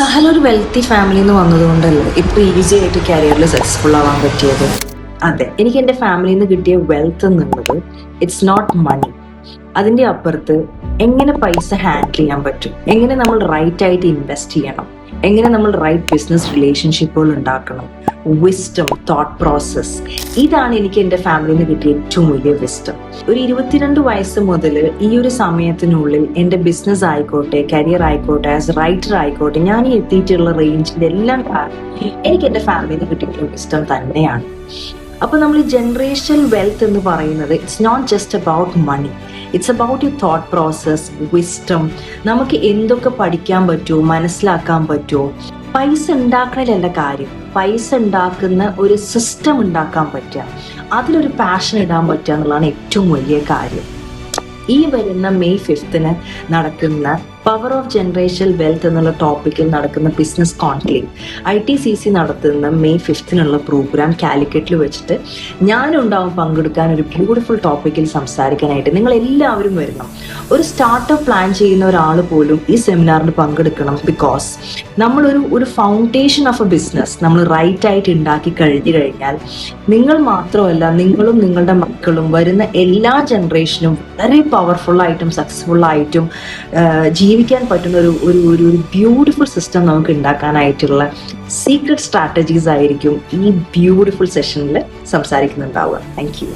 സഹൽ ഒരു വെൽത്തി ഫാമിലിയിൽ നിന്ന് വന്നതുകൊണ്ടല്ലേ ഇപ്പൊ ഈസി ആയിട്ട് കരിയറിൽ സക്സസ്ഫുൾ ആവാൻ പറ്റിയത്. അതെ, എനിക്ക് എന്റെ ഫാമിലിയിൽ നിന്ന് കിട്ടിയ വെൽത്ത് എന്നുള്ളത് ഇറ്റ്സ് നോട്ട് മണി. അതിന്റെ അപ്പുറത്ത് എങ്ങനെ പൈസ ഹാൻഡിൽ ചെയ്യാൻ പറ്റും, എങ്ങനെ നമ്മൾ റൈറ്റ് ആയിട്ട് ഇൻവെസ്റ്റ് ചെയ്യണം, എങ്ങനെ നമ്മൾ റൈറ്റ് ബിസിനസ് റിലേഷൻഷിപ്പുകൾ ഉണ്ടാക്കണം, വിസ്റ്റം, തോട്ട് പ്രോസസ്. ഇതാണ് എനിക്ക് എൻ്റെ ഫാമിലിയിൽ നിന്ന് കിട്ടിയ ഏറ്റവും വലിയ വിസ്റ്റം. ഒരു 22 വയസ്സ് മുതൽ ഈ ഒരു സമയത്തിനുള്ളിൽ എൻ്റെ ബിസിനസ് ആയിക്കോട്ടെ, കരിയർ ആയിക്കോട്ടെ, ആസ് റൈറ്റർ ആയിക്കോട്ടെ, ഞാൻ ഈ എത്തിയിട്ടുള്ള റേഞ്ചിൻ്റെ എല്ലാം കാരണം എനിക്ക് എൻ്റെ ഫാമിലിയിൽ നിന്ന് കിട്ടിയിട്ടുള്ള വിസ്റ്റം തന്നെയാണ്. അപ്പൊ നമ്മൾ ഈ ജനറേഷണൽ വെൽത്ത് എന്ന് പറയുന്നത് it's not just about money, it's about you thought process, wisdom. നമുക്ക് എന്തൊക്കെ പഠിക്കാൻ പറ്റുമോ, മനസ്സിലാക്കാൻ പറ്റുമോ. പൈസ ഉണ്ടാക്കണതിലല്ല കാര്യം, പൈസ ഉണ്ടാക്കുന്ന ഒരു സിസ്റ്റം ഉണ്ടാക്കാൻ പറ്റുക, അതിലൊരു പാഷൻ ഇടാൻ പറ്റുക എന്നുള്ളതാണ് ഏറ്റവും വലിയ കാര്യം. ഈ വരുന്ന മെയ് 5 നടക്കുന്ന പവർ ഓഫ് ജനറേഷണൽ വെൽത്ത് എന്നുള്ള ടോപ്പിക്കിൽ നടക്കുന്ന ബിസിനസ് കോൺക്ലേവ് ITCC നടത്തുന്ന മെയ് 5 പ്രോഗ്രാം കാലിക്കറ്റിൽ വെച്ചിട്ട് ഞാനുണ്ടാവും പങ്കെടുക്കാൻ, ഒരു ബ്യൂട്ടിഫുൾ ടോപ്പിക്കിൽ സംസാരിക്കാനായിട്ട്. നിങ്ങൾ എല്ലാവരും വരണം. ഒരു സ്റ്റാർട്ടപ്പ് പ്ലാൻ ചെയ്യുന്ന ഒരാൾ പോലും ഈ സെമിനാറിന് പങ്കെടുക്കണം. ബിക്കോസ് നമ്മളൊരു ഫൗണ്ടേഷൻ ഓഫ് എ ബിസിനസ് നമ്മൾ റൈറ്റ് ആയിട്ട് ഉണ്ടാക്കി കഴിഞ്ഞു കഴിഞ്ഞാൽ നിങ്ങൾ മാത്രമല്ല, നിങ്ങളും നിങ്ങളുടെ മക്കളും വരുന്ന എല്ലാ ജനറേഷനും വളരെ പവർഫുൾ ആയിട്ടും സക്സസ്ഫുൾ ആയിട്ടും ജീവിക്കാൻ പറ്റുന്ന ഒരു ബ്യൂട്ടിഫുൾ സിസ്റ്റം നമുക്ക് ഉണ്ടാക്കാനായിട്ടുള്ള സീക്രട്ട് സ്ട്രാറ്റജീസ് ആയിരിക്കും ഈ ബ്യൂട്ടിഫുൾ സെഷനിൽ സംസാരിക്കുന്നുണ്ടാവുക. Thank you.